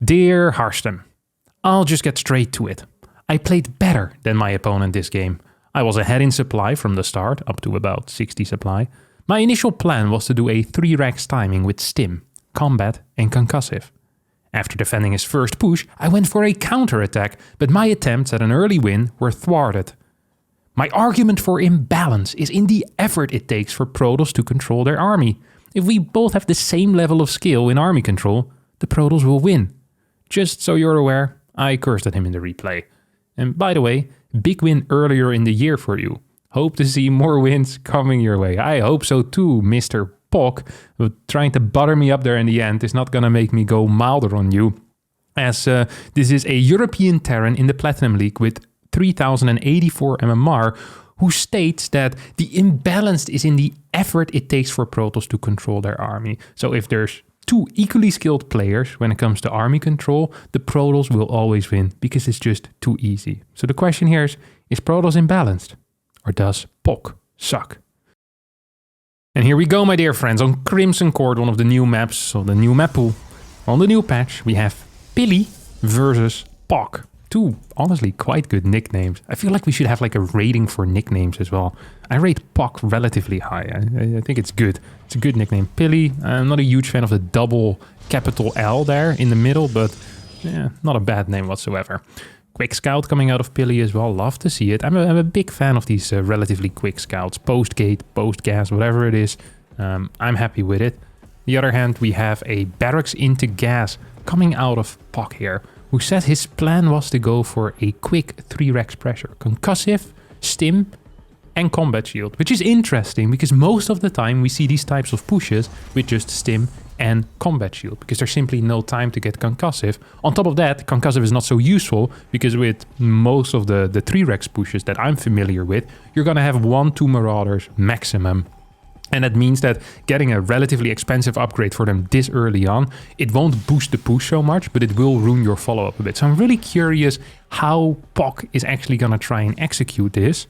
Dear Harstem, I'll just get straight to it. I played better than my opponent this game. I was ahead in supply from the start, up to about 60 supply. My initial plan was to do a 3 racks timing with stim, combat and concussive. After defending his first push, I went for a counter-attack, but my attempts at an early win were thwarted. My argument for imbalance is in the effort it takes for Protoss to control their army. If we both have the same level of skill in army control, the Protoss will win. Just so you're aware, I cursed at him in the replay. And by the way, big win earlier in the year for you. Hope to see more wins coming your way. I hope so too, Mr. Pock. But trying to butter me up there in the end is not gonna make me go milder on you. As this is a European Terran in the Platinum League with 3084 MMR, who states that the imbalance is in the effort it takes for Protoss to control their army. So if there's 2 equally skilled players when it comes to army control, the Protoss will always win because it's just too easy. So the question here is Protoss imbalanced? Or does POC suck? And here we go, my dear friends, on Crimson Court, one of the new maps, so the new map pool. On the new patch, we have Pilly versus POC. 2, honestly, quite good nicknames. I feel like we should have like a rating for nicknames as well. I rate POC relatively high. I think it's good. It's a good nickname. Pilly, I'm not a huge fan of the double capital L there in the middle, but yeah, not a bad name whatsoever. Quick Scout coming out of Pilly as well. Love to see it. I'm a big fan of these relatively quick scouts. Post-gate, post-gas, whatever it is. I'm happy with it. On the other hand, we have a barracks into gas coming out of POC here, who said his plan was to go for a quick 3 racks pressure. Concussive, stim, and combat shield. Which is interesting, because most of the time we see these types of pushes with just stim and combat shield, because there's simply no time to get concussive. On top of that, concussive is not so useful, because with most of the 3 racks pushes that I'm familiar with, you're gonna have 1-2 Marauders maximum. And that means that getting a relatively expensive upgrade for them this early on, it won't boost the push so much, but it will ruin your follow-up a bit. So I'm really curious how POC is actually going to try and execute this.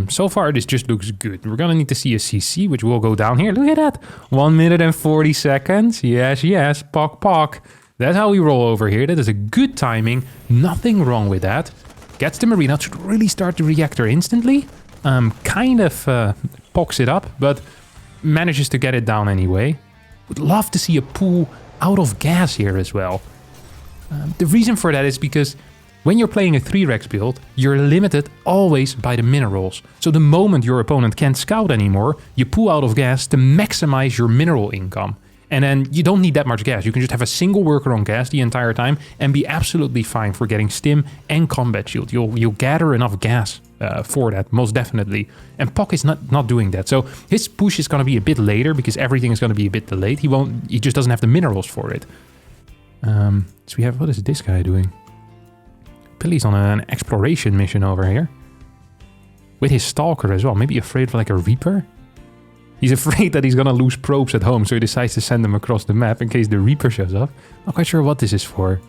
So far, this just looks good. We're going to need to see a CC, which will go down here. Look at that. 1 minute and 40 seconds. Yes, yes, POC. That's how we roll over here. That is a good timing. Nothing wrong with that. Gets the Marine out. Should really start the reactor instantly. Kind of pocks it up, but manages to get it down anyway. Would love to see a pool out of gas here as well. The reason for that is because when you're playing a 3 racks build, you're limited always by the minerals. So the moment your opponent can't scout anymore, you pull out of gas to maximize your mineral income. And then you don't need that much gas. You can just have a single worker on gas the entire time and be absolutely fine for getting stim and combat shield. You'll gather enough gas for that, most definitely. And POC is not doing that. So his push is going to be a bit later because everything is going to be a bit delayed. He just doesn't have the minerals for it. So we have, what is this guy doing? Pilly's on an exploration mission over here. With his Stalker as well. Maybe afraid of like a Reaper? He's afraid that he's gonna lose probes at home, so he decides to send them across the map in case the Reaper shows up. Not quite sure what this is for.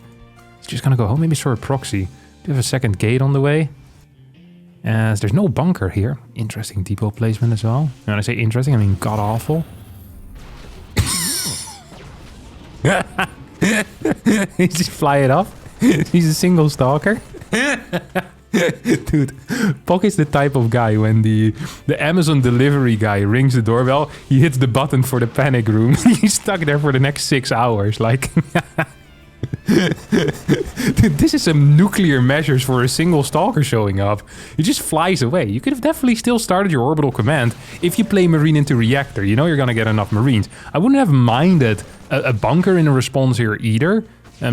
He's just gonna go home, maybe for a proxy. Do we have a second gate on the way? As there's no bunker here. Interesting depot placement as well. And when I say interesting, I mean god-awful. He just fly it off. He's a single stalker. Dude, POC is the type of guy when the Amazon delivery guy rings the doorbell, he hits the button for the panic room. He's stuck there for the next 6 hours. Like, dude, this is some nuclear measures for a single stalker showing up. He just flies away. You could have definitely still started your orbital command if you play Marine into Reactor. You know you're gonna get enough Marines. I wouldn't have minded a bunker in a response here either.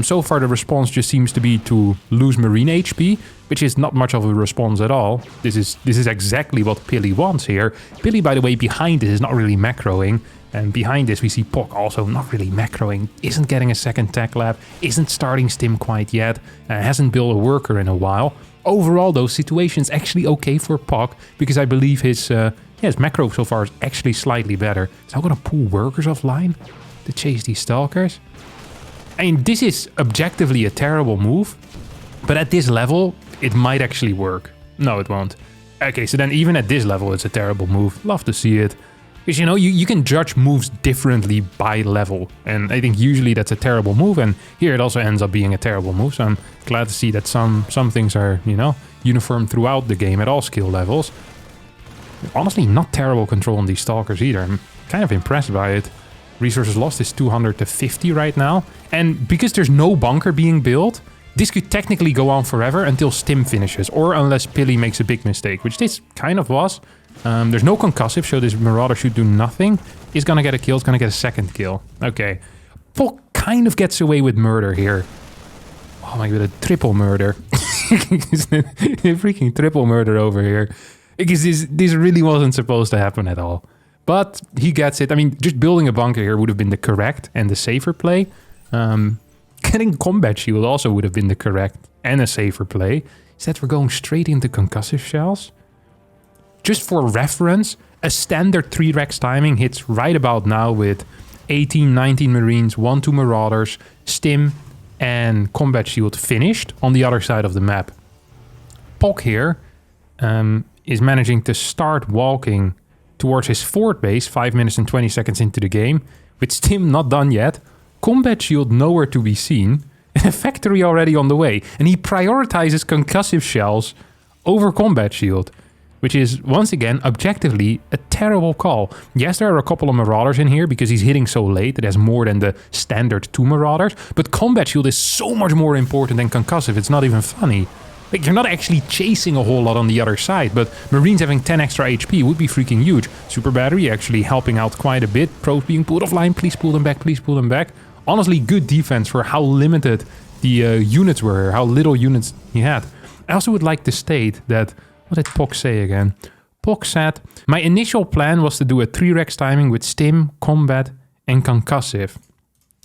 So far the response just seems to be to lose Marine HP, which is not much of a response at all. This is exactly what Pilly wants here. Pilly, by the way, behind this is not really macroing. And behind this we see POC also not really macroing, isn't getting a second tech lab, isn't starting stim quite yet, hasn't built a worker in a while. Overall, those situations actually okay for POC, because I believe his macro so far is actually slightly better. So I'm gonna pull workers offline to chase these stalkers. I mean, this is objectively a terrible move, but at this level, it might actually work. No, it won't. Okay, so then even at this level, it's a terrible move. Love to see it. Because, you know, you can judge moves differently by level. And I think usually that's a terrible move. And here it also ends up being a terrible move. So I'm glad to see that some things are, you know, uniform throughout the game at all skill levels. Honestly, not terrible control on these Stalkers either. I'm kind of impressed by it. Resources lost is 200 to 50 right now. And because there's no bunker being built, this could technically go on forever until Stim finishes. Or unless Pili makes a big mistake, which this kind of was. There's no concussive, so this Marauder should do nothing. He's gonna get a kill, he's gonna get a second kill. Okay. Pok kind of gets away with murder here. Oh my god, a triple murder. A freaking triple murder over here. Because this really wasn't supposed to happen at all. But he gets it. I mean, just building a bunker here would have been the correct and the safer play. Getting combat shield also would have been the correct and a safer play. Instead, we're going straight into concussive shells. Just for reference, a standard 3 Rex timing hits right about now with 18, 19 Marines, 1-2 Marauders, Stim, and Combat Shield finished on the other side of the map. Pok here is managing to start walking towards his fort base 5 minutes and 20 seconds into the game, with Stim not done yet, Combat Shield nowhere to be seen, and a factory already on the way. And he prioritizes concussive shells over Combat Shield, which is, once again, objectively a terrible call. Yes, there are a couple of Marauders in here because he's hitting so late. It has more than the standard 2 Marauders. But Combat Shield is so much more important than concussive. It's not even funny. Like, you're not actually chasing a whole lot on the other side, but Marines having 10 extra HP would be freaking huge. Super Battery actually helping out quite a bit. Pros being pulled offline. Please pull them back. Please pull them back. Honestly, good defense for how limited the units were, how little units he had. I also would like to state that... What did Pok say again? Pok said, my initial plan was to do a 3 Rex timing with Stim, Combat, and Concussive.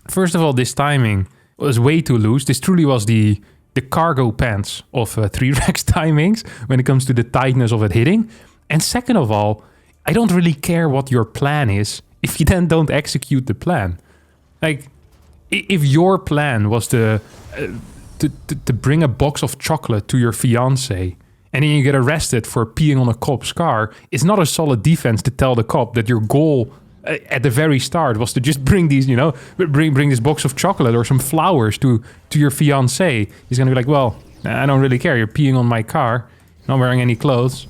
First of all, this timing was way too loose. This truly was the cargo pants of 3 Rex timings when it comes to the tightness of it hitting. And second of all, I don't really care what your plan is if you then don't execute the plan. Like, if your plan was to bring a box of chocolate to your fiancé, and then you get arrested for peeing on a cop's car, it's not a solid defense to tell the cop that your goal at the very start was to just bring these, you know, bring this box of chocolate or some flowers to your fiancé. He's gonna be like, well, I don't really care. You're peeing on my car, not wearing any clothes,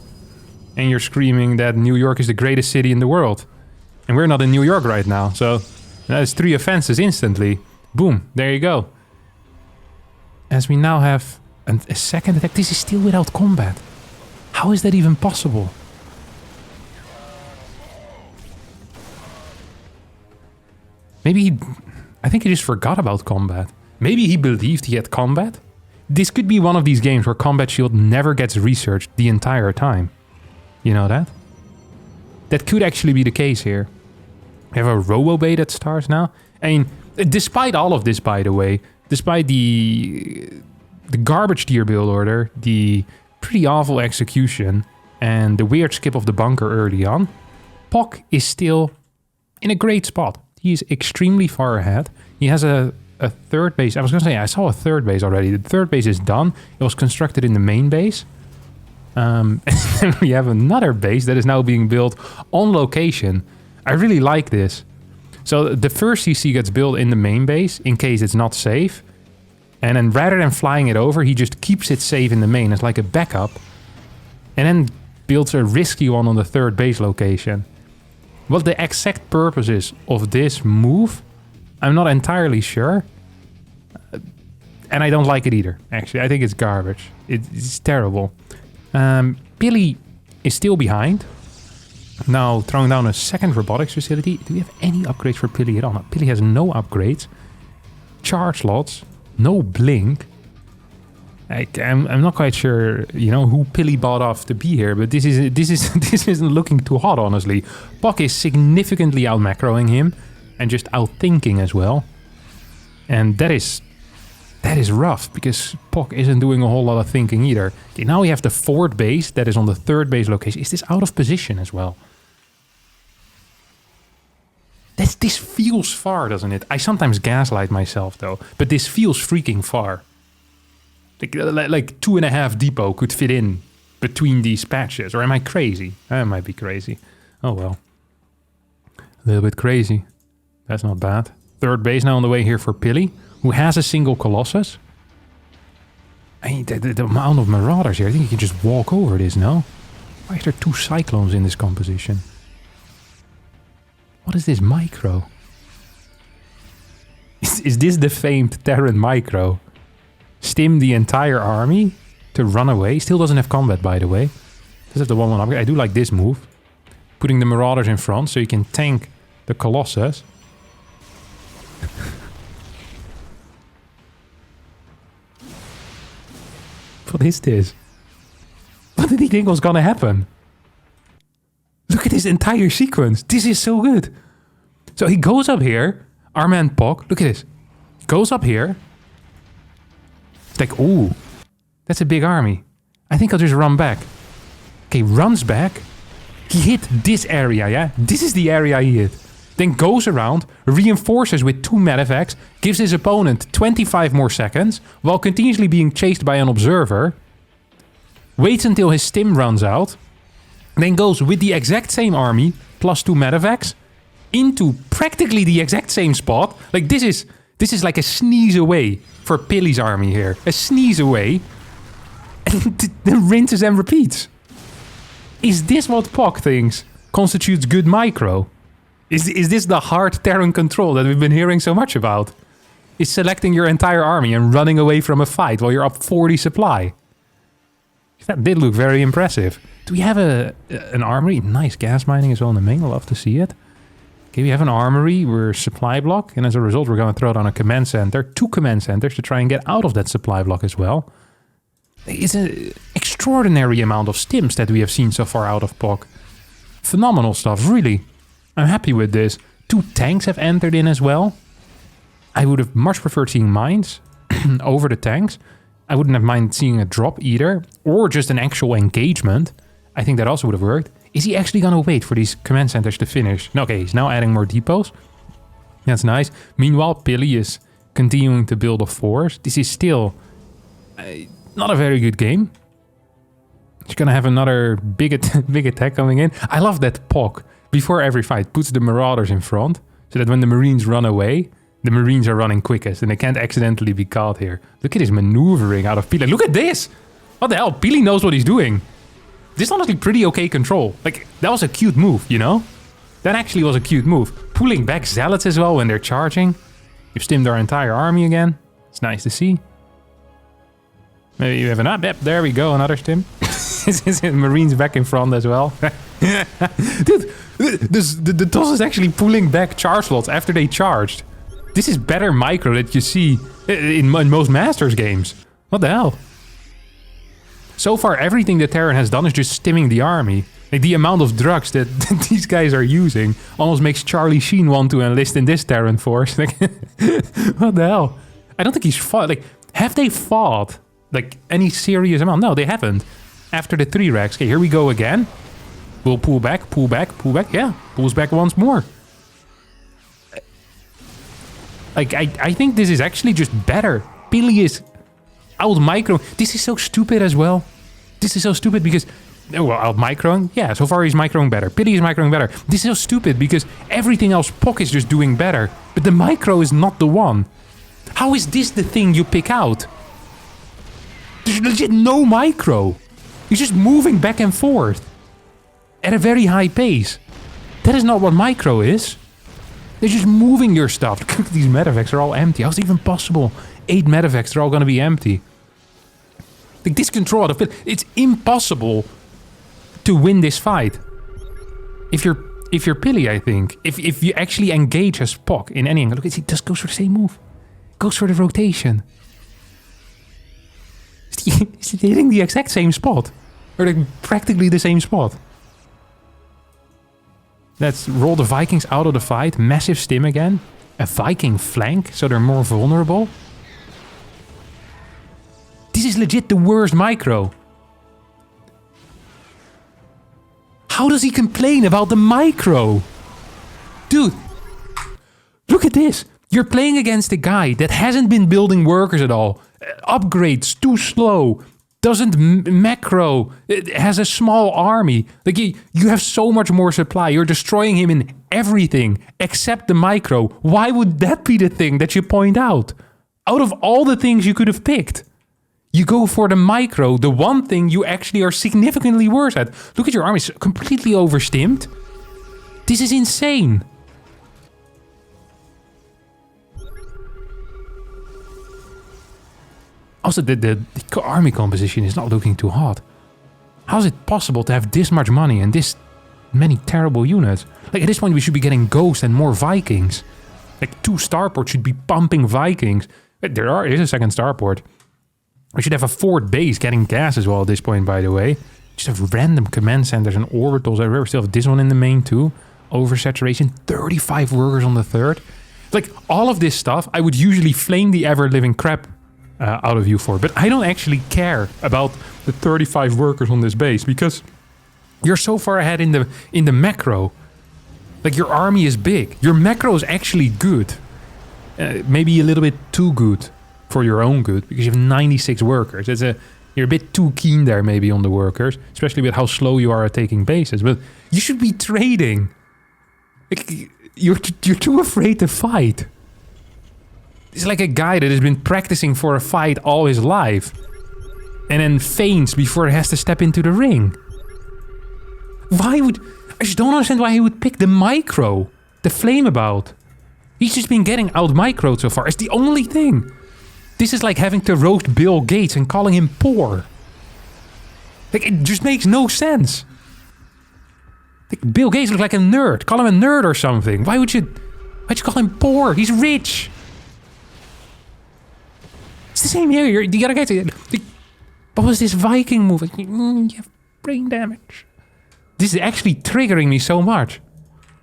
and you're screaming that New York is the greatest city in the world. And we're not in New York right now, so that's 3 offenses instantly. Boom, there you go. As we now have... And a second attack. This is still without combat. How is that even possible? Maybe I think he just forgot about combat. Maybe he believed he had combat. This could be one of these games where Combat Shield never gets researched the entire time. You know that? That could actually be the case here. We have a Robo-Bay that starts now. I mean, despite all of this, by the way, despite the garbage tier build order, the pretty awful execution, and the weird skip of the bunker early on, Pok is still in a great spot. He is extremely far ahead. He has a third base. I was going to say, I saw a third base already. The third base is done. It was constructed in the main base. And then we have another base that is now being built on location. I really like this. So the first CC gets built in the main base in case it's not safe. And then rather than flying it over, he just keeps it safe in the main as like a backup. And then builds a risky one on the third base location. What the exact purpose is of this move, I'm not entirely sure. And I don't like it either, actually. I think it's garbage. It's terrible. Pili is still behind. Now throwing down a second robotics facility. Do we have any upgrades for Pili at all? No, Pili has no upgrades. Charge slots. No blink. I'm not quite sure, you know, who Pili bought off to be here, but this isn't looking too hot, honestly. Pok is significantly out macroing him and just out thinking as well. And that is rough because Pok isn't doing a whole lot of thinking either. Okay, now we have the fourth base that is on the third base location. Is this out of position as well? This feels far, doesn't it? I sometimes gaslight myself though, but this feels freaking far. Like 2.5 depot could fit in between these patches, or am I crazy? I might be crazy. Oh well. little bit crazy. That's not bad. Third base now on the way here for Pili, who has a single Colossus. I mean, the amount of Marauders here, I think you can just walk over this, no? Why are there 2 Cyclones in this composition? What is this micro? Is this the famed Terran micro? Stim the entire army to run away. Still doesn't have combat, by the way. Does have the 1-1 upgrade. I do like this move. Putting the Marauders in front so you can tank the Colossus. What is this? What did he think was gonna happen? Look at this entire sequence. This is so good. So he goes up here. Our man Pog. Look at this. Goes up here. It's like, ooh. That's a big army. I think I'll just run back. Okay, runs back. He hit this area, yeah? This is the area he hit. Then goes around, reinforces with 2 medevacs, gives his opponent 25 more seconds, while continuously being chased by an observer, waits until his stim runs out, then goes with the exact same army, plus 2 medevacs, into practically the exact same spot. Like, this is like a sneeze away for Pili's army here. A sneeze away, and then rinses and repeats. Is this what Pog thinks constitutes good micro? Is this the hard Terran control that we've been hearing so much about? Is selecting your entire army and running away from a fight while you're up 40 supply? That did look very impressive. Do we have an armory? Nice gas mining as well in the main. I'd love to see it. Okay, we have an armory. We're supply block. And as a result, we're going to throw down a command center. 2 command centers to try and get out of that supply block as well. It's an extraordinary amount of stims that we have seen so far out of Pog. Phenomenal stuff, really. I'm happy with this. 2 tanks have entered in as well. I would have much preferred seeing mines over the tanks. I wouldn't have minded seeing a drop either. Or just an actual engagement. I think that also would have worked. Is he actually going to wait for these command centers to finish? No, okay, he's now adding more depots. That's nice. Meanwhile, Pili is continuing to build a force. This is still not a very good game. He's going to have another big attack coming in. I love that Pog, before every fight, puts the Marauders in front, so that when the Marines run away, the Marines are running quickest, and they can't accidentally be caught here. Look at his maneuvering out of Pili. Look at this! What the hell? Pili knows what he's doing. This is honestly pretty okay control. Like, that was a cute move, you know? That actually was a cute move. Pulling back Zealots as well when they're charging. We've stimmed our entire army again. It's nice to see. Maybe you have an up. Yep, there we go, another stim. Marines back in front as well. Dude, the TOS is actually pulling back charge slots after they charged. This is better micro that you see in most Masters games. What the hell? So far, everything that Terran has done is just stimming the army. Like, the amount of drugs that these guys are using almost makes Charlie Sheen want to enlist in this Terran force. Like, what the hell? I don't think he's fought. Like, have they fought like any serious amount? No, they haven't. After the 3 racks. Okay, here we go again. We'll pull back, pull back, pull back. Yeah, pulls back once more. Like, I think this is actually just better. Pili is out micro. This is so stupid as well. This is so stupid because, well, out microing. Yeah, so far he's microing better. Pili is microing better. This is so stupid because everything else Pog is just doing better. But the micro is not the one. How is this the thing you pick out? There's legit no micro. You're just moving back and forth at a very high pace. That is not what micro is. They're just moving your stuff. Look at these medevacs, are all empty. How is it even possible? 8 medevacs, they're all going to be empty. Like, this control out of it, it's impossible to win this fight. If you're Pili, I think. If you actually engage as Pog in any angle. Look, he just goes for the same move. Goes for the rotation. Is he hitting the exact same spot? Or like practically the same spot? Let's roll the Vikings out of the fight. Massive stim again. A Viking flank, so they're more vulnerable. This is legit the worst micro. How does he complain about the micro? Dude, look at this. You're playing against a guy that hasn't been building workers at all. Upgrades too slow. doesn't macro. It has a small army. Like you have so much more supply. You're destroying him in everything except the micro. Why would that be the thing that you point out? Out of all the things you could have picked, you go for the micro, the one thing you actually are significantly worse at. Look at your army, it's completely overstimmed. This is insane. Also, the army composition is not looking too hot. How is it possible to have this much money and this many terrible units? Like, at this point, we should be getting Ghost and more Vikings. Like, 2 starports should be pumping Vikings. There is a second starport. We should have a 4th base getting gas as well at this point, by the way. Just have random command centers and orbitals. I still have this one in the main too. Oversaturation, 35 workers on the 3rd. Like, all of this stuff, I would usually flame the ever-living crap out of you for. But I don't actually care about the 35 workers on this base because you're so far ahead in the macro. Like, your army is big. Your macro is actually good. Maybe a little bit too good for your own good because you have 96 workers. You're a bit too keen there maybe on the workers, especially with how slow you are at taking bases. But you should be trading. Like, you're too afraid to fight. It's like a guy that has been practicing for a fight all his life and then faints before he has to step into the ring. I just don't understand why he would pick the micro, the flame about. He's just been getting out microed so far. It's the only thing. This is like having to roast Bill Gates and calling him poor. Like, it just makes no sense. Like, Bill Gates looks like a nerd. Call him a nerd or something. Why'd you call him poor? He's rich. It's the same here. The other guys. What was this Viking move? You have brain damage. This is actually triggering me so much.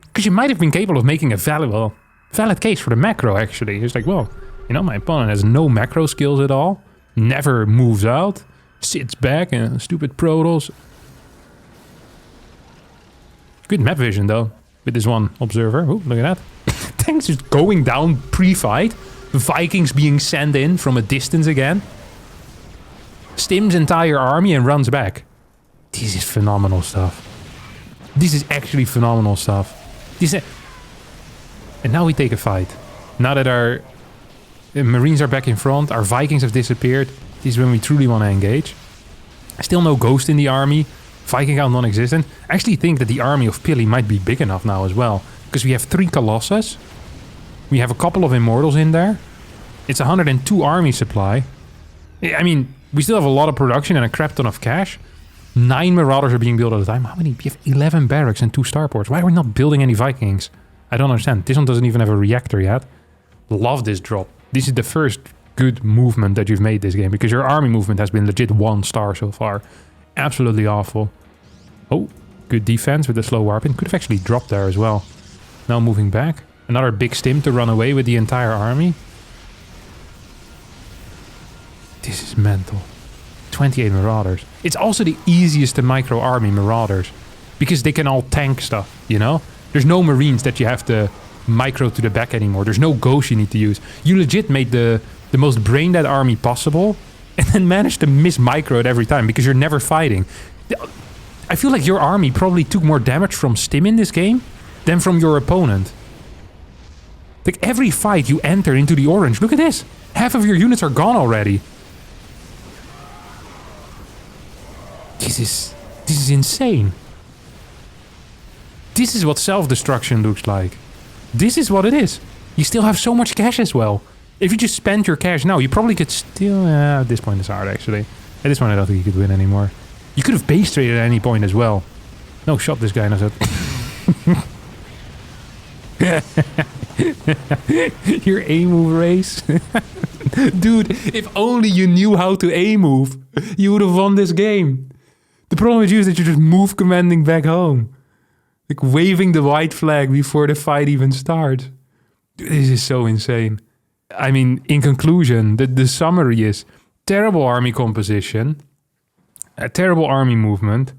Because you might have been capable of making a valid case for the macro, actually. It's like, well, you know, my opponent has no macro skills at all. Never moves out. Sits back and stupid protos. Good map vision, though, with this one observer. Oh, look at that. Tanks just going down pre-fight. Vikings being sent in from a distance again. Stims entire army and runs back. This is phenomenal stuff. This is actually phenomenal stuff. And now we take a fight. Now that our Marines are back in front, our Vikings have disappeared. This is when we truly want to engage. Still no Ghost in the army. Viking count non-existent. I actually think that the army of Pili might be big enough now as well. Because we have 3 Colossus. We have a couple of Immortals in there. It's 102 army supply. I mean, we still have a lot of production and a crap ton of cash. 9 Marauders are being built at a time. How many? We have 11 barracks and 2 starports. Why are we not building any Vikings? I don't understand. This one doesn't even have a reactor yet. Love this drop. This is the first good movement that you've made this game. Because your army movement has been legit 1 star so far. Absolutely awful. Oh, good defense with the slow warping. Could have actually dropped there as well. Now moving back. Another big stim to run away with the entire army. This is mental. 28 Marauders. It's also the easiest to micro army Marauders. Because they can all tank stuff, you know? There's no Marines that you have to micro to the back anymore. There's no Ghost you need to use. You legit made the most brain dead army possible. And then managed to miss micro it every time. Because you're never fighting. I feel like your army probably took more damage from stim in this game than from your opponent. Like, every fight you enter into the orange. Look at this. Half of your units are gone already. This is insane. This is what self-destruction looks like. This is what it is. You still have so much cash as well. If you just spend your cash now, you probably could still... at this point it's hard, actually. At this point I don't think you could win anymore. You could have base traded at any point as well. No, shot this guy and I said... Your A-move race. Dude, if only you knew how to A-move, you would have won this game. The problem with you is that you're just move commanding back home. Like waving the white flag before the fight even starts. Dude, this is so insane. I mean, in conclusion, the summary is terrible army composition, a terrible army movement,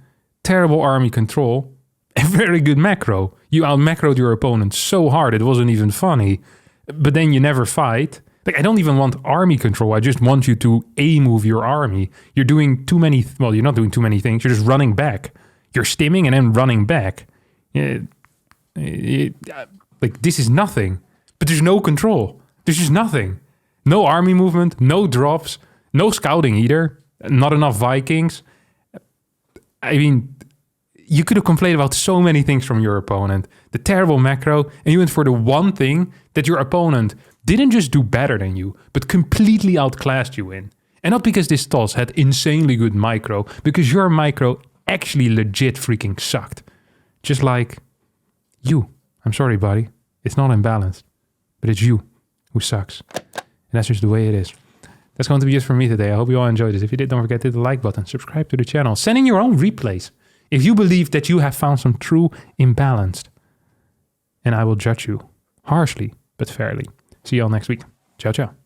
terrible army control, a very good macro. You out-macroed your opponent so hard it wasn't even funny. But then you never fight. Like, I don't even want army control. I just want you to A-move your army. You're doing too many... Well, you're not doing too many things. You're just running back. You're stimming and then running back. Like, this is nothing. But there's no control. There's just nothing. No army movement, no drops, no scouting either. Not enough Vikings. I mean, you could have complained about so many things from your opponent. The terrible macro, and you went for the one thing that your opponent didn't just do better than you, but completely outclassed you in. And not because this toss had insanely good micro, because your micro actually legit freaking sucked. Just like you. I'm sorry, buddy. It's not imbalanced, but it's you who sucks. And that's just the way it is. That's going to be it for me today. I hope you all enjoyed this. If you did, don't forget to hit the like button, subscribe to the channel, send in your own replays if you believe that you have found some true imbalanced. And I will judge you harshly but fairly. See you all next week. Ciao, ciao.